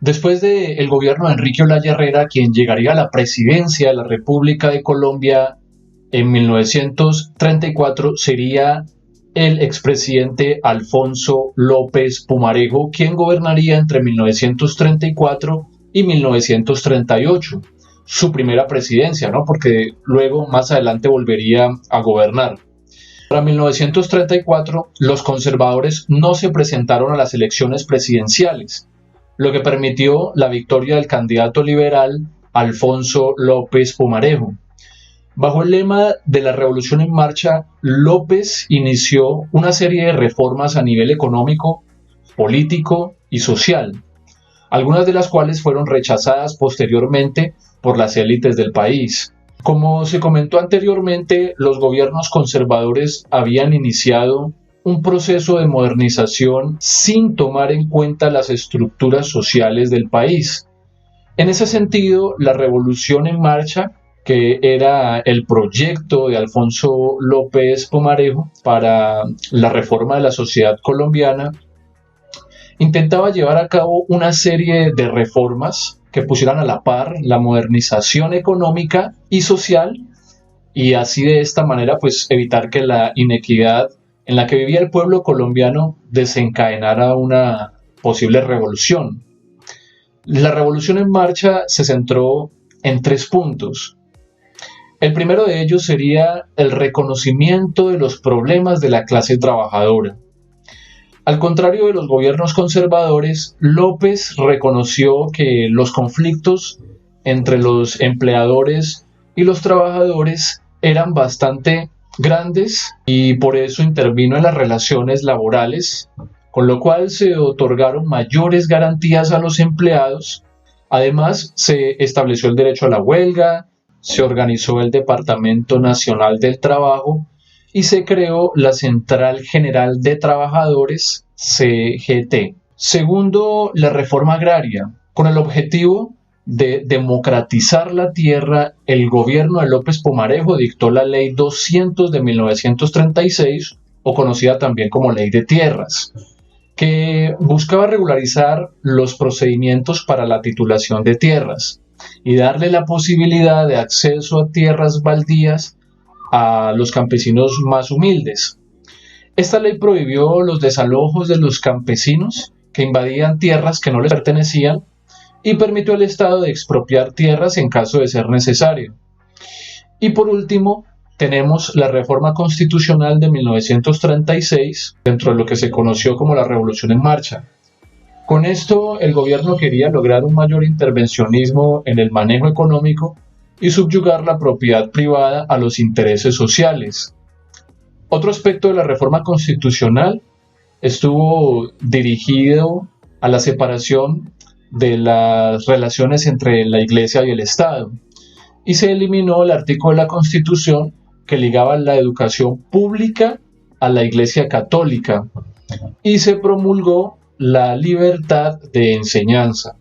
Después del gobierno de Enrique Olaya Herrera, quien llegaría a la presidencia de la República de Colombia en 1934, sería el expresidente Alfonso López Pumarejo, quien gobernaría entre 1934 y 1938, su primera presidencia, ¿no? Porque luego, más adelante, volvería a gobernar. Para 1934, los conservadores no se presentaron a las elecciones presidenciales, lo que permitió la victoria del candidato liberal Alfonso López Pumarejo. Bajo el lema de la Revolución en Marcha, López inició una serie de reformas a nivel económico, político y social, algunas de las cuales fueron rechazadas posteriormente por las élites del país. Como se comentó anteriormente, los gobiernos conservadores habían iniciado un proceso de modernización sin tomar en cuenta las estructuras sociales del país. En ese sentido, la Revolución en Marcha, que era el proyecto de Alfonso López Pumarejo para la reforma de la sociedad colombiana, intentaba llevar a cabo una serie de reformas que pusieran a la par la modernización económica y social, y así de esta manera pues evitar que la inequidad en la que vivía el pueblo colombiano desencadenara una posible revolución. La Revolución en Marcha se centró en 3 puntos. El primero de ellos sería el reconocimiento de los problemas de la clase trabajadora. Al contrario de los gobiernos conservadores, López reconoció que los conflictos entre los empleadores y los trabajadores eran bastante grandes y por eso intervino en las relaciones laborales, con lo cual se otorgaron mayores garantías a los empleados. Además, se estableció el derecho a la huelga, se organizó el Departamento Nacional del Trabajo y se creó la Central General de Trabajadores, CGT. Segundo, la reforma agraria. Con el objetivo de democratizar la tierra, el gobierno de López Pumarejo dictó la Ley 200 de 1936, o conocida también como Ley de Tierras, que buscaba regularizar los procedimientos para la titulación de tierras y darle la posibilidad de acceso a tierras baldías a los campesinos más humildes. Esta ley prohibió los desalojos de los campesinos que invadían tierras que no les pertenecían y permitió al Estado de expropiar tierras en caso de ser necesario. Y por último, tenemos la reforma constitucional de 1936, dentro de lo que se conoció como la Revolución en Marcha. Con esto, el gobierno quería lograr un mayor intervencionismo en el manejo económico y subyugar la propiedad privada a los intereses sociales. Otro aspecto de la reforma constitucional estuvo dirigido a la separación de las relaciones entre la Iglesia y el Estado, y se eliminó el artículo de la Constitución que ligaba la educación pública a la Iglesia católica, y se promulgó la libertad de enseñanza.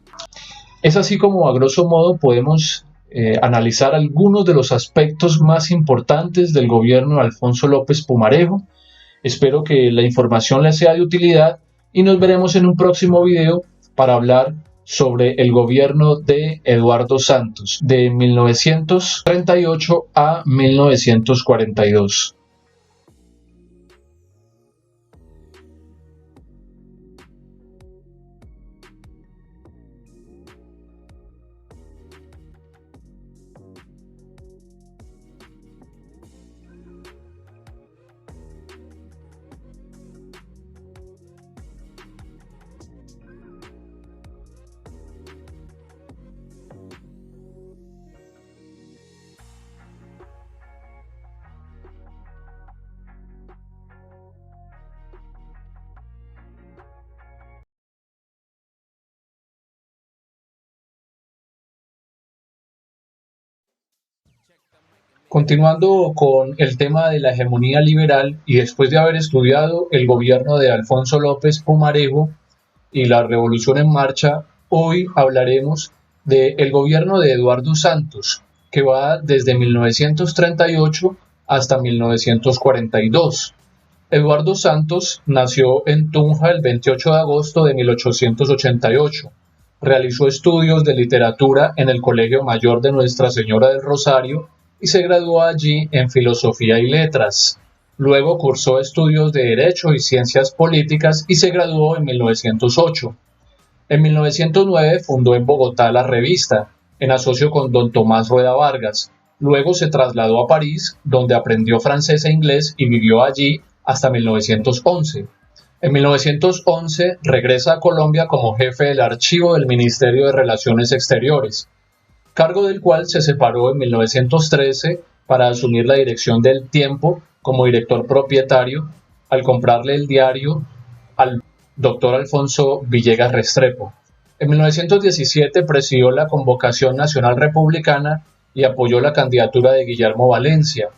Es así como, a grosso modo, podemos analizar algunos de los aspectos más importantes del gobierno de Alfonso López Pumarejo. Espero que la información les sea de utilidad y nos veremos en un próximo video para hablar sobre el gobierno de Eduardo Santos de 1938 a 1942. Continuando con el tema de la hegemonía liberal y después de haber estudiado el gobierno de Alfonso López Pumarejo y la Revolución en Marcha, hoy hablaremos del gobierno de Eduardo Santos, que va desde 1938 hasta 1942. Eduardo Santos nació en Tunja el 28 de agosto de 1888, Realizó estudios de literatura en el Colegio Mayor de Nuestra Señora del Rosario y se graduó allí en Filosofía y Letras. Luego cursó estudios de Derecho y Ciencias Políticas y se graduó en 1908. En 1909 fundó en Bogotá La Revista, en asocio con don Tomás Rueda Vargas. Luego se trasladó a París, donde aprendió francés e inglés y vivió allí hasta 1911. En 1911 regresa a Colombia como jefe del archivo del Ministerio de Relaciones Exteriores, cargo del cual se separó en 1913 para asumir la dirección del Tiempo como director propietario al comprarle el diario al doctor Alfonso Villegas Restrepo. En 1917 presidió la Convocación Nacional Republicana y apoyó la candidatura de Guillermo Valencia.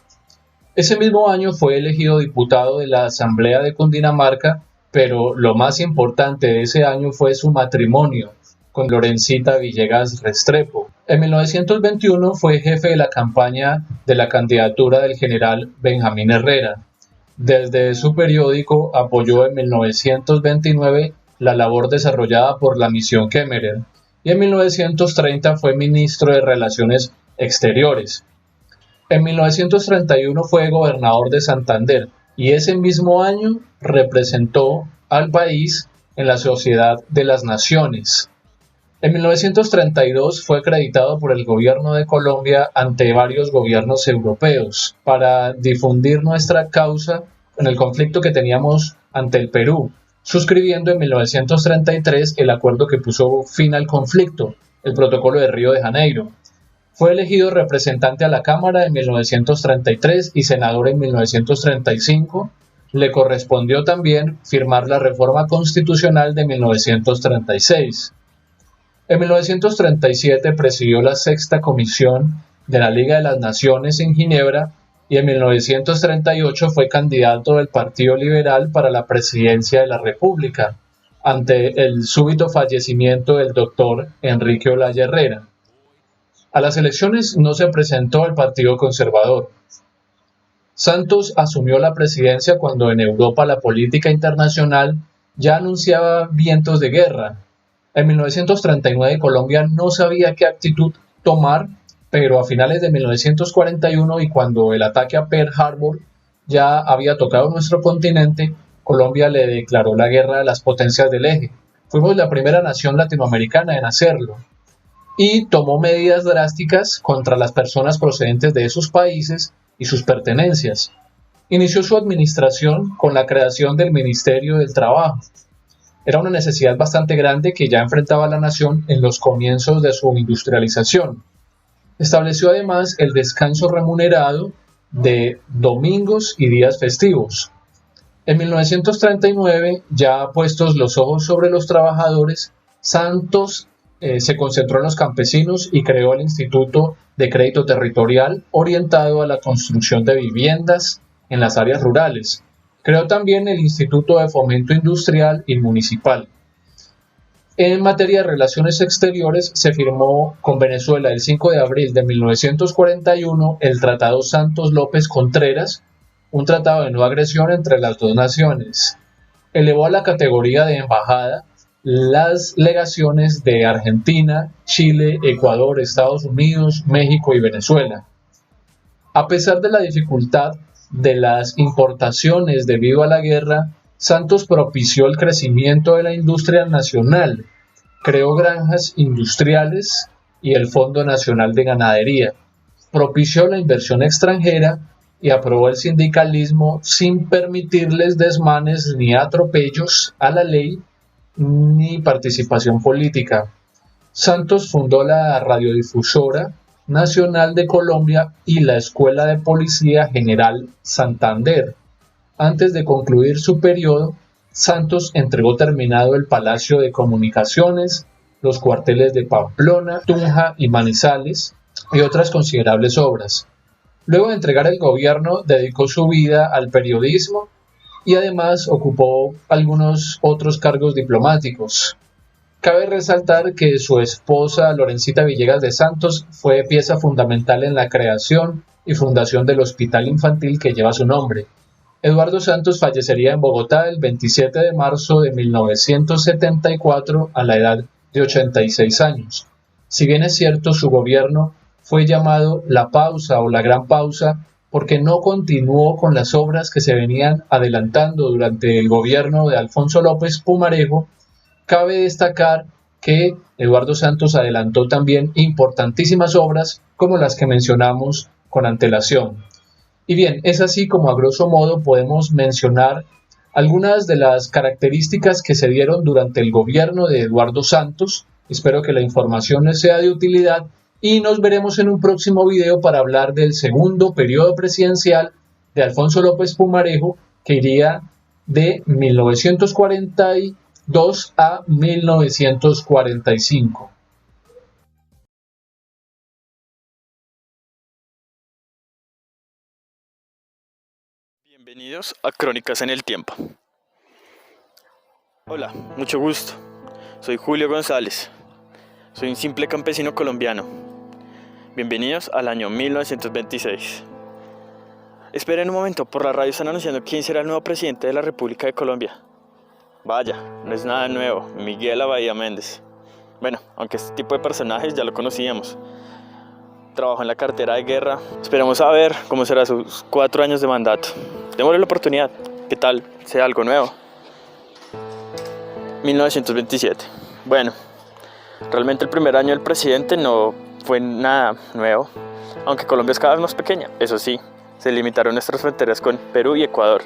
Ese mismo año fue elegido diputado de la Asamblea de Cundinamarca, pero lo más importante de ese año fue su matrimonio con Lorencita Villegas Restrepo. En 1921 fue jefe de la campaña de la candidatura del general Benjamín Herrera. Desde su periódico apoyó en 1929 la labor desarrollada por la misión Kemmerer y en 1930 fue ministro de Relaciones Exteriores. En 1931 fue gobernador de Santander y ese mismo año representó al país en la Sociedad de las Naciones. En 1932 fue acreditado por el gobierno de Colombia ante varios gobiernos europeos para difundir nuestra causa en el conflicto que teníamos ante el Perú, suscribiendo en 1933 el acuerdo que puso fin al conflicto, el Protocolo de Río de Janeiro. Fue elegido representante a la Cámara en 1933 y senador en 1935. Le correspondió también firmar la reforma constitucional de 1936. En 1937 presidió la Sexta Comisión de la Liga de las Naciones en Ginebra y en 1938 fue candidato del Partido Liberal para la presidencia de la República, ante el súbito fallecimiento del doctor Enrique Olaya Herrera. A las elecciones no se presentó el Partido Conservador. Santos asumió la presidencia cuando en Europa la política internacional ya anunciaba vientos de guerra. En 1939 Colombia no sabía qué actitud tomar, pero a finales de 1941 y cuando el ataque a Pearl Harbor ya había tocado nuestro continente, Colombia le declaró la guerra a las potencias del eje. Fuimos la primera nación latinoamericana en hacerlo y tomó medidas drásticas contra las personas procedentes de esos países y sus pertenencias. Inició su administración con la creación del Ministerio del Trabajo. Era una necesidad bastante grande que ya enfrentaba la nación en los comienzos de su industrialización. Estableció además el descanso remunerado de domingos y días festivos. En 1939, ya puestos los ojos sobre los trabajadores, Santos se concentró en los campesinos y creó el Instituto de Crédito Territorial orientado a la construcción de viviendas en las áreas rurales. Creó también el Instituto de Fomento Industrial y Municipal. En materia de relaciones exteriores, se firmó con Venezuela el 5 de abril de 1941 el Tratado Santos López-Contreras, un tratado de no agresión entre las dos naciones. Elevó a la categoría de embajada las legaciones de Argentina, Chile, Ecuador, Estados Unidos, México y Venezuela. A pesar de la dificultad de las importaciones debido a la guerra, Santos propició el crecimiento de la industria nacional, creó granjas industriales y el Fondo Nacional de Ganadería, propició la inversión extranjera y aprobó el sindicalismo sin permitirles desmanes ni atropellos a la ley ni participación política. Santos fundó la Radiodifusora Nacional de Colombia y la Escuela de Policía General Santander. Antes de concluir su periodo, Santos entregó terminado el Palacio de Comunicaciones, los cuarteles de Pamplona, Tunja y Manizales y otras considerables obras. Luego de entregar el gobierno, dedicó su vida al periodismo y además ocupó algunos otros cargos diplomáticos. Cabe resaltar que su esposa Lorencita Villegas de Santos fue pieza fundamental en la creación y fundación del hospital infantil que lleva su nombre. Eduardo Santos fallecería en Bogotá el 27 de marzo de 1974 a la edad de 86 años. Si bien es cierto, su gobierno fue llamado la pausa o la gran pausa porque no continuó con las obras que se venían adelantando durante el gobierno de Alfonso López Pumarejo, cabe destacar que Eduardo Santos adelantó también importantísimas obras como las que mencionamos con antelación. Y bien, es así como a grosso modo podemos mencionar algunas de las características que se dieron durante el gobierno de Eduardo Santos. Espero que la información les sea de utilidad y nos veremos en un próximo video para hablar del segundo periodo presidencial de Alfonso López Pumarejo, que iría de 1942 a 1945. Bienvenidos a Crónicas en el Tiempo. Hola, mucho gusto. Soy Julio González. Soy un simple campesino colombiano. Bienvenidos al año 1926. Esperen un momento, por la radio están anunciando quién será el nuevo presidente de la República de Colombia. Vaya, no es nada nuevo, Miguel Abadía Méndez. Bueno, aunque este tipo de personajes ya lo conocíamos. Trabajó en la cartera de guerra. Esperemos a ver cómo será sus 4 años de mandato. Démosle la oportunidad. ¿Qué tal? Sea algo nuevo. 1927. Bueno, realmente el primer año del presidente no fue nada nuevo. Aunque Colombia es cada vez más pequeña. Eso sí, se limitaron nuestras fronteras con Perú y Ecuador.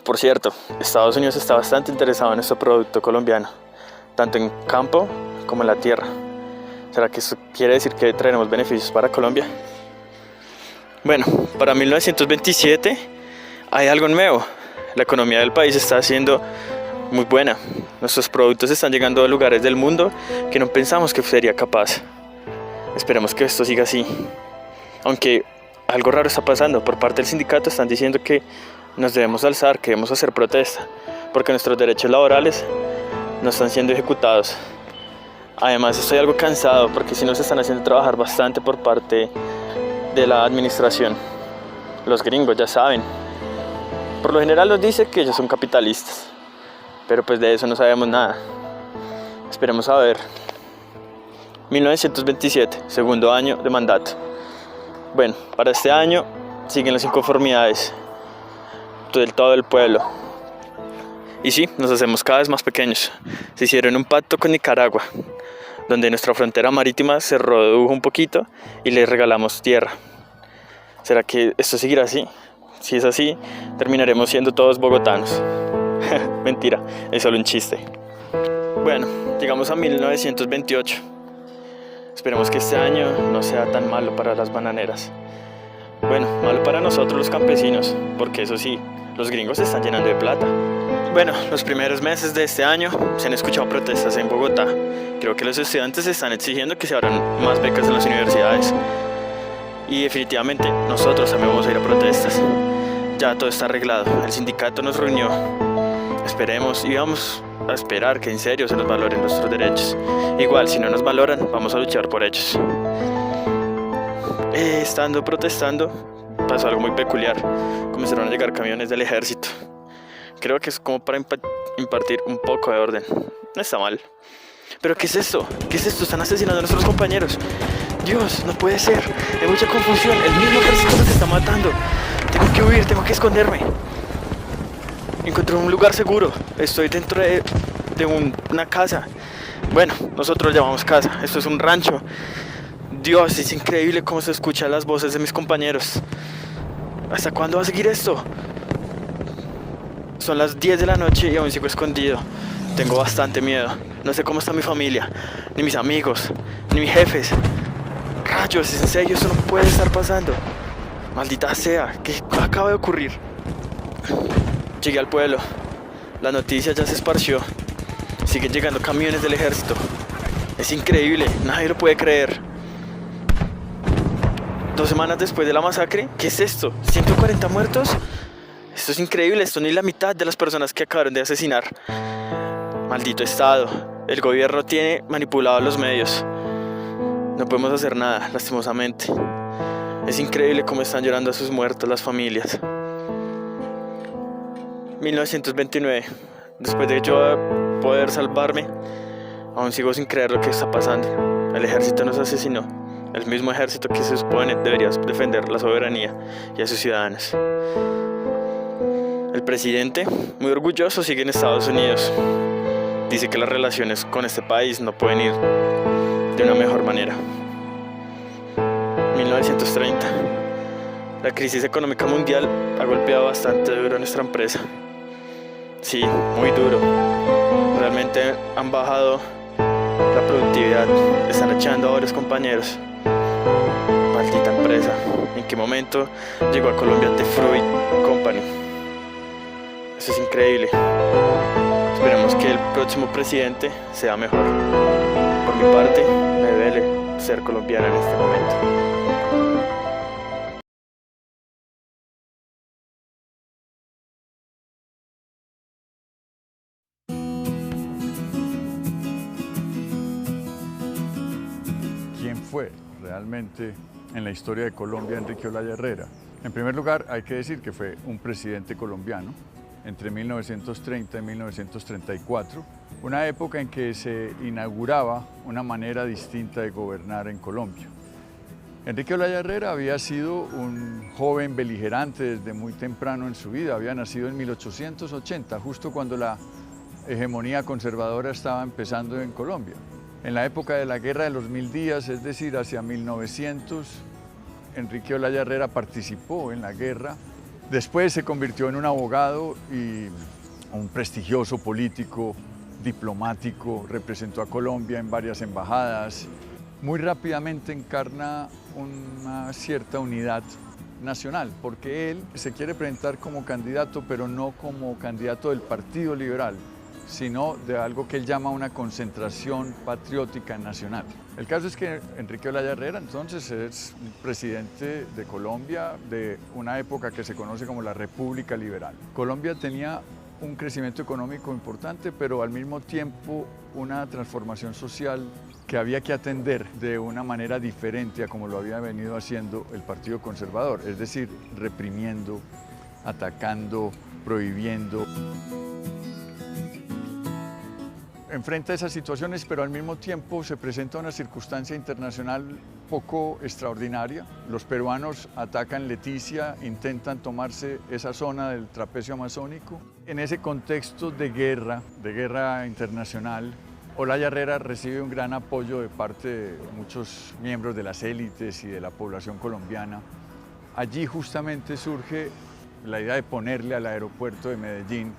Por cierto, Estados Unidos está bastante interesado en nuestro producto colombiano, tanto en campo como en la tierra. ¿Será que eso quiere decir que traeremos beneficios para Colombia? Bueno, para 1927 hay algo nuevo. La economía del país está siendo muy buena. Nuestros productos están llegando a lugares del mundo que no pensamos que sería capaz. Esperemos que esto siga así. Aunque algo raro está pasando. Por parte del sindicato están diciendo que nos debemos alzar, que debemos hacer protesta, porque nuestros derechos laborales no están siendo ejecutados. Además estoy algo cansado porque sí nos están haciendo trabajar bastante por parte de la administración. Los gringos ya saben. Por lo general nos dice que ellos son capitalistas, pero pues de eso no sabemos nada. Esperemos a ver. 1927, segundo año de mandato. Bueno, para este año siguen las inconformidades del todo el pueblo. Y sí, nos hacemos cada vez más pequeños. Se hicieron un pacto con Nicaragua, donde nuestra frontera marítima se redujo un poquito y les regalamos tierra. ¿Será que esto seguirá así? Si es así, terminaremos siendo todos bogotanos. Mentira, es solo un chiste. Bueno, llegamos a 1928. Esperemos que este año no sea tan malo para las bananeras. Bueno, malo para nosotros los campesinos, porque eso sí, los gringos se están llenando de plata. Bueno, los primeros meses de este año se han escuchado protestas en Bogotá. Creo que los estudiantes están exigiendo que se abran más becas en las universidades. Y definitivamente nosotros también vamos a ir a protestas. Ya todo está arreglado, el sindicato nos reunió. Esperemos y vamos a esperar que en serio se nos valoren nuestros derechos. Igual, si no nos valoran, vamos a luchar por ellos. Estando protestando, pasó algo muy peculiar. Comenzaron a llegar camiones del ejército. Creo que es como para impartir un poco de orden. No está mal. ¿Pero qué es esto? ¿Qué es esto? Están asesinando a nuestros compañeros. Dios, no puede ser. Hay mucha confusión. El mismo ejército nos está matando. Tengo que huir, tengo que esconderme. Encontré un lugar seguro. Estoy dentro de una casa. Bueno, nosotros lo llamamos casa. Esto es un rancho. Dios, es increíble cómo se escuchan las voces de mis compañeros. ¿Hasta cuándo va a seguir esto? Son las 10 de la noche y aún sigo escondido. Tengo bastante miedo. No sé cómo está mi familia, ni mis amigos, ni mis jefes. Rayos, ¿es en serio? Eso no puede estar pasando. Maldita sea, ¿qué acaba de ocurrir? Llegué al pueblo. La noticia ya se esparció. Siguen llegando camiones del ejército. Es increíble, nadie lo puede creer. 2 semanas después de la masacre, ¿qué es esto? ¿140 muertos? Esto es increíble, esto ni la mitad de las personas que acabaron de asesinar. Maldito Estado, el gobierno tiene manipulados los medios. No podemos hacer nada, lastimosamente. Es increíble cómo están llorando a sus muertos las familias. 1929, después de yo poder salvarme, Aún sigo sin creer lo que está pasando. El ejército nos asesinó. El mismo ejército que se supone debería defender la soberanía y a sus ciudadanos. El presidente, muy orgulloso, sigue en Estados Unidos. Dice que las relaciones con este país no pueden ir de una mejor manera. 1930. La crisis económica mundial ha golpeado bastante duro a nuestra empresa. Sí, muy duro. Realmente han bajado la productividad, están echando a varios compañeros. Maldita empresa. ¿En qué momento llegó a Colombia The Fruit Company? Eso es increíble. Esperemos que el próximo presidente sea mejor. Por mi parte, me duele ser colombiana en este momento. ¿Quién fue realmente en la historia de Colombia Enrique Olaya Herrera? En primer lugar, hay que decir que fue un presidente colombiano entre 1930 y 1934, una época en que se inauguraba una manera distinta de gobernar en Colombia. Enrique Olaya Herrera había sido un joven beligerante desde muy temprano en su vida, había nacido en 1880, justo cuando la hegemonía conservadora estaba empezando en Colombia. En la época de la Guerra de los 1000 días, es decir, hacia 1900, Enrique Olaya Herrera participó en la guerra. Después se convirtió en un abogado y un prestigioso político, diplomático, representó a Colombia en varias embajadas. Muy rápidamente encarna una cierta unidad nacional, porque él se quiere presentar como candidato, pero no como candidato del Partido Liberal, sino de algo que él llama una concentración patriótica nacional. El caso es que Enrique Olaya Herrera entonces es presidente de Colombia de una época que se conoce como la República Liberal. Colombia tenía un crecimiento económico importante, pero al mismo tiempo una transformación social que había que atender de una manera diferente a como lo había venido haciendo el Partido Conservador, es decir, reprimiendo, atacando, prohibiendo. Enfrenta esas situaciones, pero al mismo tiempo se presenta una circunstancia internacional poco extraordinaria. Los peruanos atacan Leticia, intentan tomarse esa zona del trapecio amazónico. En ese contexto de guerra internacional, Olaya Herrera recibe un gran apoyo de parte de muchos miembros de las élites y de la población colombiana. Allí justamente surge la idea de ponerle al aeropuerto de Medellín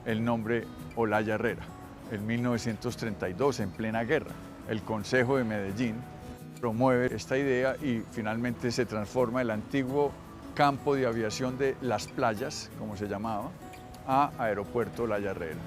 el nombre Olaya Herrera. En 1932, en plena guerra, el Consejo de Medellín promueve esta idea y finalmente se transforma el antiguo campo de aviación de Las Playas, como se llamaba, a Aeropuerto Olaya Herrera.